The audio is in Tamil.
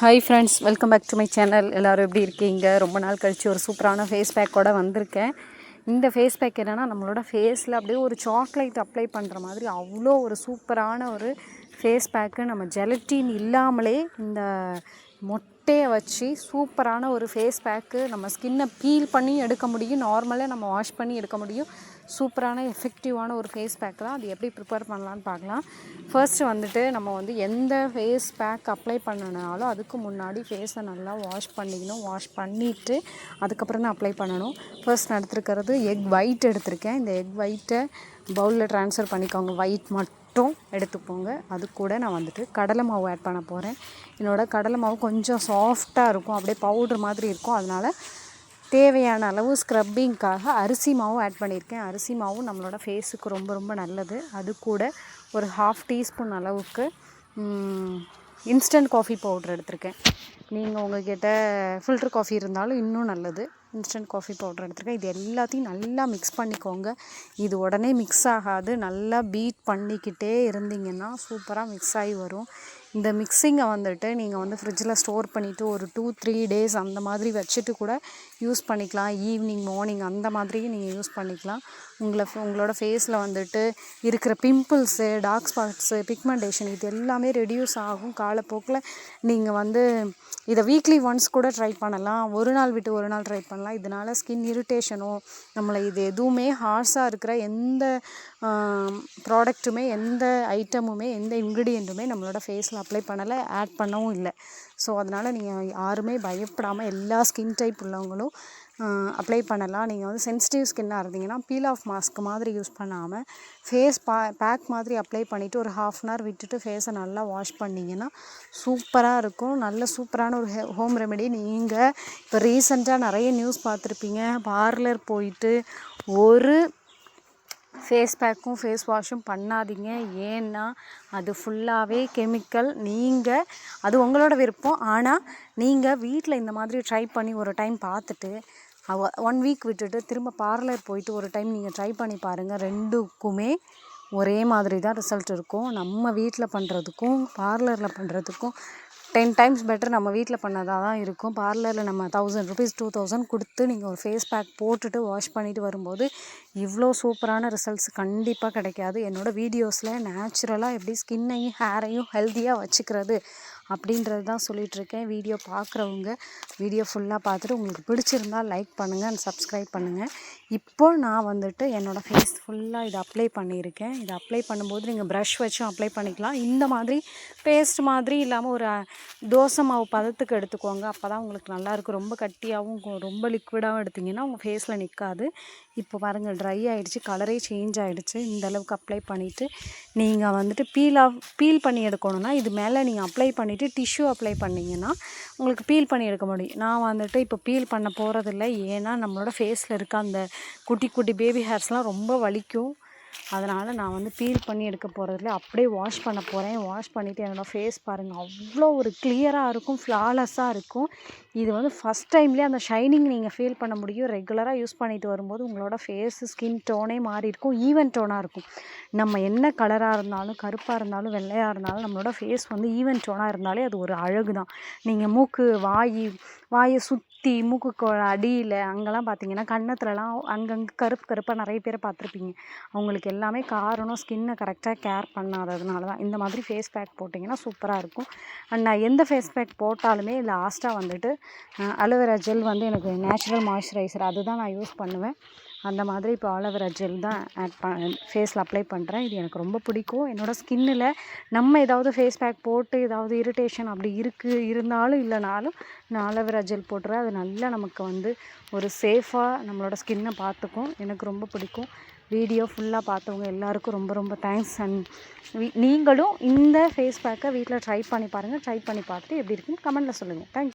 Hi friends, welcome back to my channel. எல்லோரும் எப்படி இருக்கீங்க? ரொம்ப நாள் கழித்து ஒரு சூப்பரான ஃபேஸ் பேக்கோடு வந்திருக்கேன். இந்த ஃபேஸ் பேக் என்னென்னா, நம்மளோட ஃபேஸில் அப்படியே ஒரு சாக்லேட் அப்ளை பண்ணுற மாதிரி அவ்வளோ ஒரு சூப்பரான ஒரு ஃபேஸ் பேக்கு. நம்ம ஜெலட்டின் இல்லாமலே இந்த மொட்டையை வச்சு சூப்பரான ஒரு ஃபேஸ் பேக்கு நம்ம ஸ்கின்னை பீல் பண்ணி எடுக்க முடியும். நார்மலாக நம்ம வாஷ் பண்ணி எடுக்க முடியும். சூப்பரான எஃபெக்டிவான ஒரு ஃபேஸ் பேக் தான். அது எப்படி ப்ரிப்பேர் பண்ணலான்னு பார்க்கலாம். ஃபர்ஸ்ட்டு வந்துட்டு நம்ம எந்த ஃபேஸ் பேக் அப்ளை பண்ணனாலும் அதுக்கு முன்னாடி ஃபேஸை நல்லா வாஷ் பண்ணிக்கணும். வாஷ் பண்ணிவிட்டு அதுக்கப்புறம் தான் அப்ளை பண்ணணும். ஃபர்ஸ்ட் நான் எடுத்துருக்கிறது எக் ஒயிட் எடுத்திருக்கேன். இந்த எக் ஒயிட்டை பவுலில் ட்ரான்ஸ்ஃபர் பண்ணிக்கோங்க. ஒயிட் மட்டும் எடுத்துப்போங்க. அது கூட நான் கடலை மாவு ஆட் பண்ண போகிறேன். என்னோடய கடலை மாவு கொஞ்சம் சாஃப்டாக இருக்கும், அப்படியே பவுட்ரு மாதிரி இருக்கும். அதனால் தேவையான அளவு ஸ்க்ரப்பிங்காக அரிசி மாவும் ஆட் பண்ணியிருக்கேன். அரிசி மாவும் நம்மளோட ஃபேஸுக்கு ரொம்ப ரொம்ப நல்லது. அது கூட ஒரு 1/2 டீஸ்பூன் அளவுக்கு இன்ஸ்டன்ட் காஃபி பவுட்ரு எடுத்திருக்கேன். நீங்கள் உங்கள்கிட்ட ஃபில்ட்ரு காஃபி இருந்தாலும் இன்னும் நல்லது. இன்ஸ்டன்ட் காஃபி பவுட்ரு எடுத்திருக்கேன். இது எல்லாத்தையும் நல்லா மிக்ஸ் பண்ணிக்கோங்க. இது உடனே மிக்ஸ் ஆகாது. நல்லா பீட் பண்ணிக்கிட்டே இருந்தீங்கன்னா சூப்பராக மிக்ஸ் ஆகி வரும். இந்த மிக்ஸிங்கை நீங்கள் ஃப்ரிட்ஜில் ஸ்டோர் பண்ணிவிட்டு ஒரு 2-3 டேஸ் அந்த மாதிரி வச்சுட்டு கூட யூஸ் பண்ணிக்கலாம். ஈவினிங் மார்னிங் அந்த மாதிரியும் நீங்கள் யூஸ் பண்ணிக்கலாம். உங்களோட ஃபேஸில் இருக்கிற பிம்பிள்ஸு, டார்க் ஸ்பாட்ஸு, பிக்மெண்டேஷன் இது எல்லாமே ரெடியூஸ் ஆகும் காலப்போக்கில். நீங்கள் இதை வீக்லி ஒன்ஸ் கூட ட்ரை பண்ணலாம். ஒரு நாள் விட்டு ஒரு நாள் ட்ரை பண்ணலாம். இதனால் ஸ்கின் இரிட்டேஷனோ இது எதுவுமே ஹார்ஷாக இருக்கிற எந்த ப்ராடக்ட்டுமே, எந்த ஐட்டமுமே, எந்த இன்க்ரீடியண்ட்டுமே நம்மளோட ஃபேஸில் அப்ளை பண்ணலை, ஆட் பண்ணவும் இல்லை. ஸோ அதனால் நீங்கள் யாருமே பயப்படாமல் எல்லா ஸ்கின் டைப் உள்ளவங்களும் அப்ளை பண்ணலாம். நீங்கள் சென்சிட்டிவ் ஸ்கின்னாக இருந்தீங்கன்னா பீல் ஆஃப் மாஸ்க் மாதிரி யூஸ் பண்ணாமல் ஃபேஸ் பேக் மாதிரி அப்ளை பண்ணிவிட்டு ஒரு 1/2 அன் ஹவர் விட்டுட்டு ஃபேஸை நல்லா வாஷ் பண்ணிங்கன்னா சூப்பராக இருக்கும். நல்ல சூப்பரான ஒரு ஹோம் ரெமெடி. நீங்கள் இப்போ ரீசெண்டாக நிறைய நியூஸ் பார்த்துருப்பீங்க. பார்லர் போயிட்டு ஒரு ஃபேஸ் பேக்கும் ஃபேஸ் வாஷும் பண்ணாதீங்க. ஏன்னா அது ஃபுல்லாகவே கெமிக்கல். அது உங்களோட விருப்பம். ஆனால் நீங்கள் வீட்டில் இந்த மாதிரி ட்ரை பண்ணி ஒரு டைம் பார்த்துட்டு 1 வீக் விட்டுட்டு திரும்ப பார்லர் போயிட்டு ஒரு டைம் நீங்கள் ட்ரை பண்ணி பாருங்கள். ரெண்டுக்குமே ஒரே மாதிரி தான் ரிசல்ட் இருக்கும். நம்ம வீட்டில் பண்ணுறதுக்கும் பார்லரில் பண்ணுறதுக்கும் 10 டைம்ஸ் பெட்டர் நம்ம வீட்டில் பண்ணதாக தான் இருக்கும். பார்லரில் நம்ம 1000 ருபீஸ் 2000 கொடுத்து நீங்கள் ஒரு ஃபேஸ் பேக் போட்டுட்டு வாஷ் பண்ணிவிட்டு வரும்போது இவ்வளோ சூப்பரான ரிசல்ட்ஸ் கண்டிப்பாக கிடைக்காது. என்னோடய வீடியோஸில் நேச்சுரலாக எப்படி ஸ்கின்னையும் ஹேரையும் ஹெல்த்தியாக வச்சுக்கிறது அப்படின்றது தான் சொல்லிகிட்ருக்கேன். வீடியோ பார்க்குறவங்க வீடியோ ஃபுல்லாக பார்த்துட்டு உங்களுக்கு பிடிச்சிருந்தால் லைக் பண்ணுங்கள் அண்ட் சப்ஸ்கிரைப் பண்ணுங்கள். இப்போது நான் என்னோடய ஃபேஸ் ஃபுல்லாக இதை அப்ளை பண்ணியிருக்கேன். இதை அப்ளை பண்ணும்போது நீங்கள் ப்ரஷ் வச்சும் அப்ளை பண்ணிக்கலாம். இந்த மாதிரி பேஸ்ட் மாதிரி இல்லாமல் ஒரு தோசை மாவு பதத்துக்கு எடுத்துக்கோங்க. அப்போ தான் உங்களுக்கு நல்லாயிருக்கும். ரொம்ப கட்டியாகவும் ரொம்ப லிக்விடாகவும் எடுத்திங்கன்னா உங்கள் ஃபேஸில் நிற்காது. இப்போ பாருங்கள், ட்ரை ஆகிடுச்சு, கலரே சேஞ்ச் ஆகிடுச்சு. இந்தளவுக்கு அப்ளை பண்ணிவிட்டு நீங்கள் பீல் பண்ணி எடுக்கணுன்னா இது மேலே நீங்கள் அப்ளை பண்ணிவிட்டு டிஷ்யூ அப்ளை பண்ணிங்கன்னா உங்களுக்கு பீல் பண்ணி எடுக்க முடியும். நான் இப்போ பீல் பண்ண போகிறதில்ல. ஏன்னா நம்மளோட ஃபேஸில் இருக்க அந்த குட்டி குட்டி பேபி ஹேர்ஸ்லாம் ரொம்ப வலிக்கும். அதனால் நான் பீல் பண்ணி எடுக்க போகிறதில்ல. அப்படியே வாஷ் பண்ண போகிறேன். வாஷ் பண்ணிவிட்டு என்னோடய ஃபேஸ் பாருங்கள், அவ்வளோ ஒரு கிளியராக இருக்கும், ஃப்ளாலெஸ்ஸாக இருக்கும். இது ஃபஸ்ட் டைம்லேயே அந்த ஷைனிங் நீங்கள் ஃபீல் பண்ண முடியும். ரெகுலராக யூஸ் பண்ணிட்டு வரும்போது உங்களோட ஃபேஸு ஸ்கின் டோனே மாறி இருக்கும், ஈவன் டோனாக இருக்கும். நம்ம என்ன கலராக இருந்தாலும், கருப்பாக இருந்தாலும், வெள்ளையாக இருந்தாலும் நம்மளோட ஃபேஸ் ஈவன் டோனாக இருந்தாலே அது ஒரு அழகு தான். நீங்கள் மூக்கு, வாயை சுற்றி மூக்குக்கு அடியில் அங்கெல்லாம் பார்த்தீங்கன்னா கன்னத்துலலாம் அங்கங்கே கருப்பாக நிறைய பேரை பார்த்துருப்பீங்க. அவங்களுக்கு எல்லாமே காரணம் ஸ்கின்னை கரெக்டாக கேர் பண்ணாததுனால தான். இந்த மாதிரி ஃபேஸ் பேக் போட்டிங்கன்னா சூப்பராக இருக்கும். அண்ட் நான் எந்த ஃபேஸ் பேக் போட்டாலுமே லாஸ்ட்டாக அலோவேரா ஜெல் எனக்கு நேச்சுரல் மாய்ஸ்சரைசர் அதுதான் நான் யூஸ் பண்ணுவேன். அந்த மாதிரி இப்போ அலோவேரா ஜெல் தான் ஃபேஸில் அப்ளை பண்ணுறேன். இது எனக்கு ரொம்ப பிடிக்கும். என்னோடய ஸ்கின்னில் நம்ம ஏதாவது ஃபேஸ் பேக் போட்டு ஏதாவது இரிட்டேஷன் அப்படி இருந்தாலும் இல்லைனாலும் நான் அலோவேரா ஜெல் போட்டுறேன். அது நல்லா நமக்கு ஒரு சேஃபாக நம்மளோட ஸ்கின்னை பார்த்துக்கும். எனக்கு ரொம்ப பிடிக்கும். வீடியோ ஃபுல்லாக பார்த்தவங்க எல்லாருக்கும் ரொம்ப ரொம்ப தேங்க்ஸ். அண்ட் நீங்களும் இந்த ஃபேஸ் பேக்கை வீட்டில் ட்ரை பண்ணி பாருங்கள். ட்ரை பண்ணி பார்த்துட்டு எப்படி இருக்குன்னு கமெண்ட்டில் சொல்லுங்கள். தேங்க்யூ.